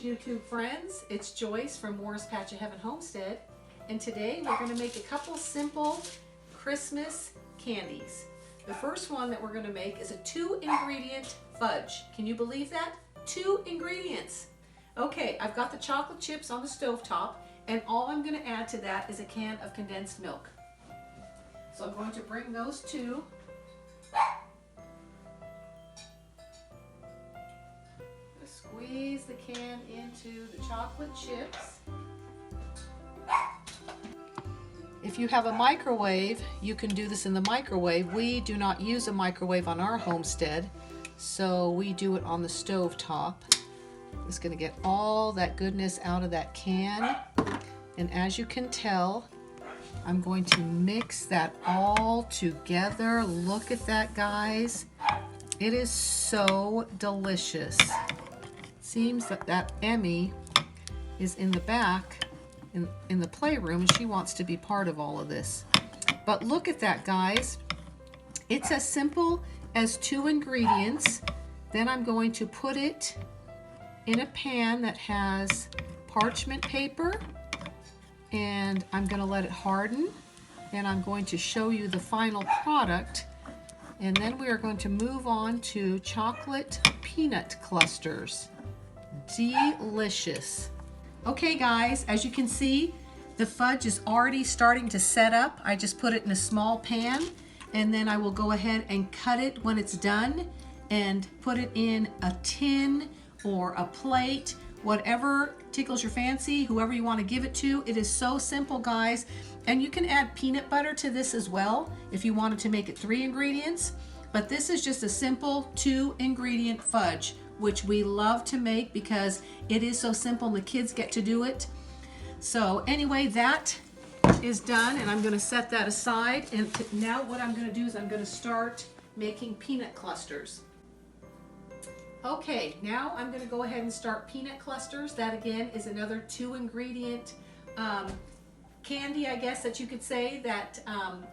YouTube friends, it's Joyce from Moore's Patch of Heaven Homestead, and today we're going to make a couple simple Christmas candies. The first one that we're going to make is a 2-ingredient fudge. Can you believe that? 2 ingredients. Okay, I've got the chocolate chips on the stovetop, and all I'm going to add to that is a can of condensed milk. So I'm going to bring those two. Squeeze the can into the chocolate chips. If you have a microwave, you can do this in the microwave. We do not use a microwave on our homestead, so we do it on the stove top. It's going to get all that goodness out of that can. And as you can tell, I'm going to mix that all together. Look at that, guys. It is so delicious. Seems that Emmy is in the back in the playroom, and she wants to be part of all of this. But look at that, guys. It's as simple as 2 ingredients. Then I'm going to put it in a pan that has parchment paper, and I'm going to let it harden, and I'm going to show you the final product, and then we are going to move on to chocolate peanut clusters. Delicious. Okay guys, as you can see, the fudge is already starting to set up. I just put it in a small pan, and then I will go ahead and cut it when it's done and put it in a tin or a plate, whatever tickles your fancy, whoever you want to give it to. It is so simple, guys. And you can add peanut butter to this as well if you wanted to make it 3 ingredients. But this is just a simple 2-ingredient fudge, which we love to make because it is so simple and the kids get to do it. So anyway, that is done, and I'm going to set that aside. And now what I'm going to do is I'm going to start making peanut clusters. Okay, now I'm going to go ahead and start peanut clusters. That again is another 2-ingredient candy, I guess that you could say, that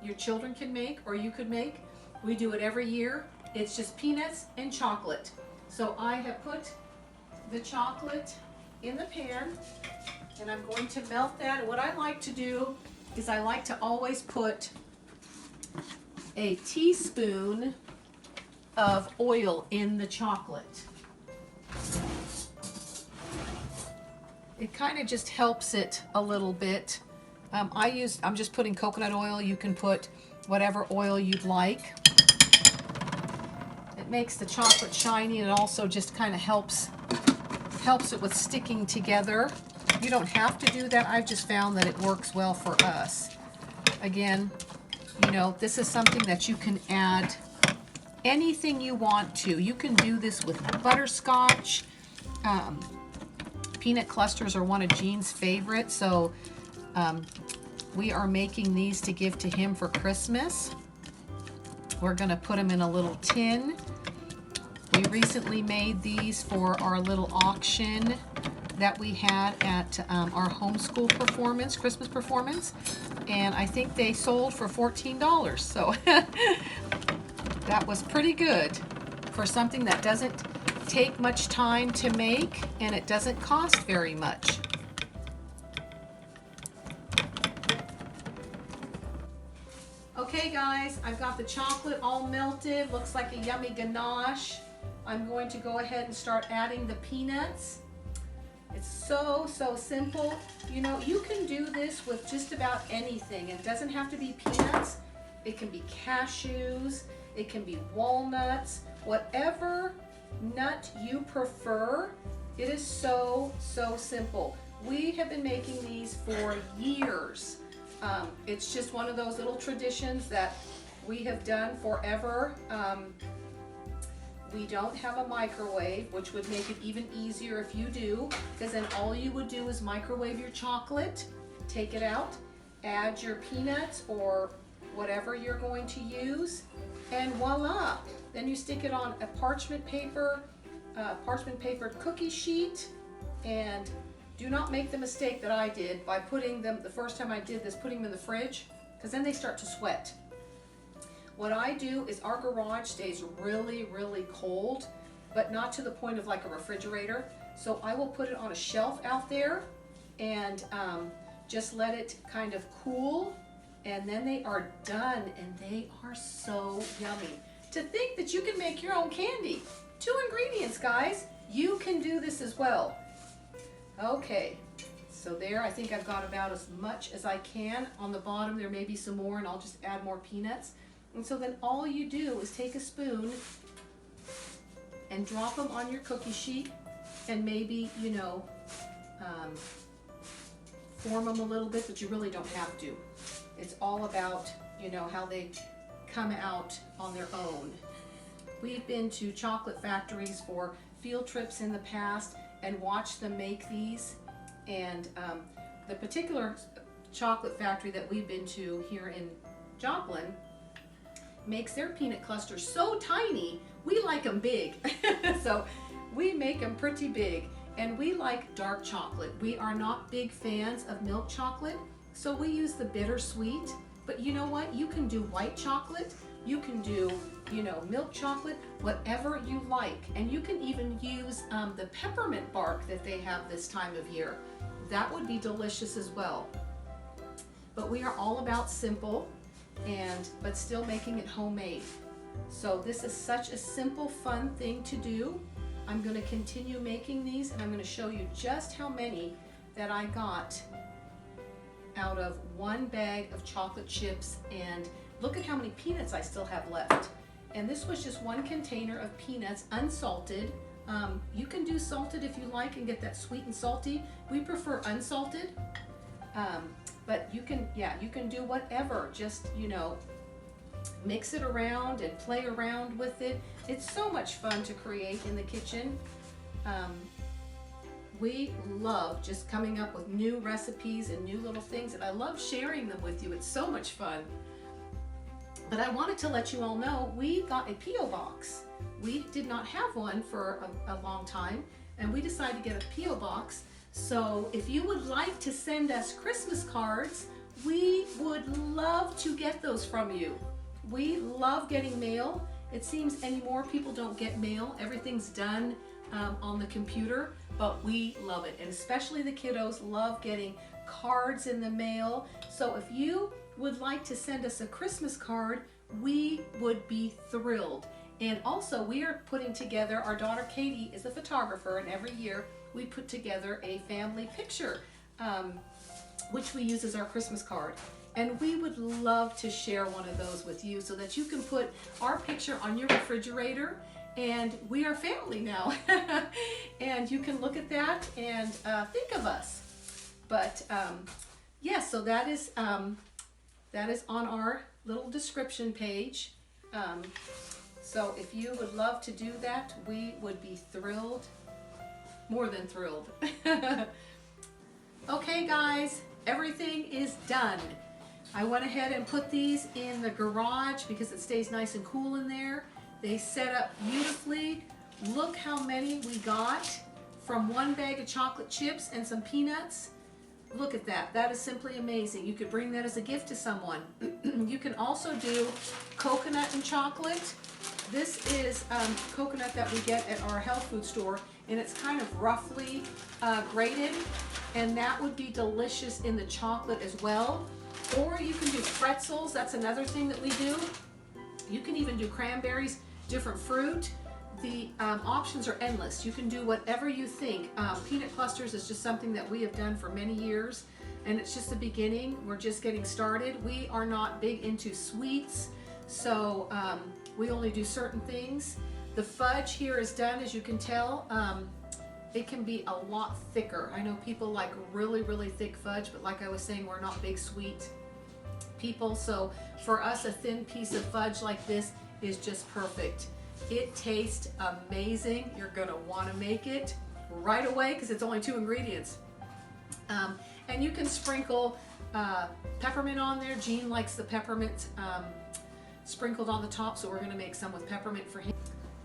your children can make or you could make. We do it every year. It's just peanuts and chocolate. So I have put the chocolate in the pan, and I'm going to melt that. And what I like to do is I like to always put a teaspoon of oil in the chocolate. It kind of just helps it a little bit. I'm just putting coconut oil. You can put whatever oil you'd like. It makes the chocolate shiny, and it also just kind of helps it with sticking together. You don't have to do that. I've just found that it works well for us. Again, you know, this is something that you can add anything you want to. You can do this with butterscotch. Peanut clusters are one of Jean's favorites, so we are making these to give to him for Christmas. We're going to put them in a little tin. We recently made these for our little auction that we had at our homeschool performance, Christmas performance, and I think they sold for $14. So that was pretty good for something that doesn't take much time to make, and it doesn't cost very much. Okay guys, I've got the chocolate all melted. Looks like a yummy ganache. I'm going to go ahead and start adding the peanuts. It's so simple. You know, you can do this with just about anything. It doesn't have to be peanuts. It can be cashews. It can be walnuts. Whatever nut you prefer. It is so simple. We have been making these for years. It's just one of those little traditions that we have done forever. We don't have a microwave, which would make it even easier if you do, because then all you would do is microwave your chocolate, take it out, add your peanuts or whatever you're going to use, and voila! Then you stick it on a parchment paper cookie sheet, and do not make the mistake that I did by putting them, the first time I did this, putting them in the fridge, because then they start to sweat. What I do is our garage stays really cold, but not to the point of like a refrigerator. So I will put it on a shelf out there and just let it kind of cool, and then they are done, and they are so yummy. To think that you can make your own candy. 2 ingredients, guys. You can do this as well. Okay, so there, I think I've got about as much as I can. On the bottom there may be some more, and I'll just add more peanuts. And so then all you do is take a spoon and drop them on your cookie sheet, and maybe, you know, form them a little bit, but you really don't have to. It's all about, you know, how they come out on their own. We've been to chocolate factories for field trips in the past and watched them make these, and the particular chocolate factory that we've been to here in Joplin makes their peanut clusters so tiny. We like them big. So we make them pretty big, and we like dark chocolate. We are not big fans of milk chocolate, so we use the bittersweet. But you know what? You can do white chocolate, you can do, you know, milk chocolate, whatever you like. And you can even use the peppermint bark that they have this time of year. That would be delicious as well. But we are all about simple, but still making it homemade. So this is such a simple, fun thing to do. I'm going to continue making these, and I'm going to show you just how many that I got out of 1 bag of chocolate chips, and look at how many peanuts I still have left. And this was just 1 container of peanuts, unsalted. You can do salted if you like and get that sweet and salty. We prefer unsalted, but you can, yeah, you can do whatever. Just, you know, mix it around and play around with it. It's so much fun to create in the kitchen. We love just coming up with new recipes and new little things, and I love sharing them with you. It's so much fun. But I wanted to let you all know we got a P.O. box. We did not have one for a long time, and we decided to get a P.O. box. So if you would like to send us Christmas cards, we would love to get those from you. We love getting mail. It seems anymore people don't get mail. Everything's done on the computer, but we love it. And especially the kiddos love getting cards in the mail. So if you would like to send us a Christmas card, we would be thrilled. And also, we are putting together, our daughter Katie is a photographer, and every year we put together a family picture, which we use as our Christmas card. And we would love to share one of those with you so that you can put our picture on your refrigerator, and we are family now. And you can look at that and think of us. But yeah, so that is on our little description page. So if you would love to do that, we would be thrilled, more than thrilled. Okay guys, everything is done. I went ahead and put these in the garage because it stays nice and cool in there. They set up beautifully. Look how many we got from 1 bag of chocolate chips and some peanuts. Look at that. That is simply amazing. You could bring that as a gift to someone. You can also do coconut and chocolate. This is coconut that we get at our health food store, and it's kind of roughly grated, and that would be delicious in the chocolate as well. Or you can do pretzels. That's another thing that we do. You can even do cranberries, different fruit. The options are endless. You can do whatever you think. Peanut clusters is just something that we have done for many years, and it's just the beginning. We're just getting started. We are not big into sweets, so we only do certain things. The fudge here is done, as you can tell. It can be a lot thicker. I know people like really, really thick fudge, but like I was saying, we're not big sweet people. So for us, a thin piece of fudge like this is just perfect. It tastes amazing. You're gonna wanna make it right away because it's only 2 ingredients. And you can sprinkle peppermint on there. Jean likes the peppermint sprinkled on the top, so we're gonna make some with peppermint for him.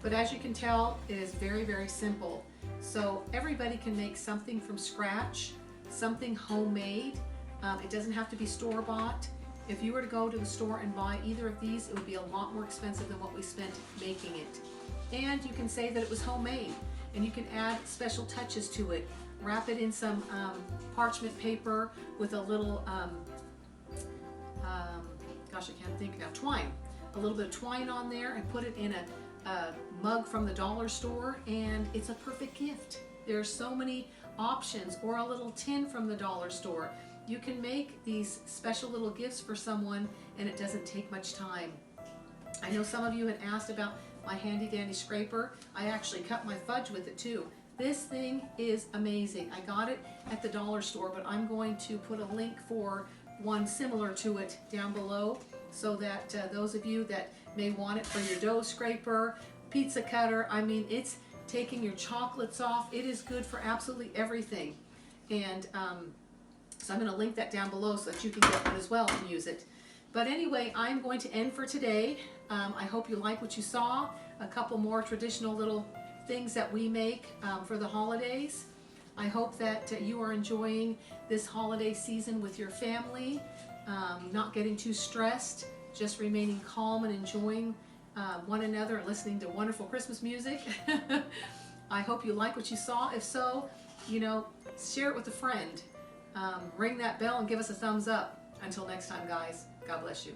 But as you can tell, it is very, very simple. So everybody can make something from scratch, something homemade. It doesn't have to be store-bought. If you were to go to the store and buy either of these, it would be a lot more expensive than what we spent making it. And you can say that it was homemade. and you can add special touches to it. Wrap it in some parchment paper with a little, gosh, I can't think now, twine. A little bit of twine on there, and put it in a mug from the dollar store, and it's a perfect gift. There are so many options, or a little tin from the dollar store. You can make these special little gifts for someone, and it doesn't take much time. I know some of you had asked about my handy dandy scraper. I actually cut my fudge with it too. This thing is amazing. I got it at the dollar store, but I'm going to put a link for one similar to it down below, so that those of you that may want it for your dough scraper, pizza cutter, I mean, it's taking your chocolates off. It is good for absolutely everything. And so I'm going to link that down below so that you can get one as well and use it. But anyway, I'm going to end for today. I hope you like what you saw. A couple more traditional little things that we make for the holidays. I hope that you are enjoying this holiday season with your family, not getting too stressed, just remaining calm and enjoying one another and listening to wonderful Christmas music. I hope you like what you saw. If so, you know, share it with a friend. Ring that bell and give us a thumbs up. Until next time, guys, God bless you.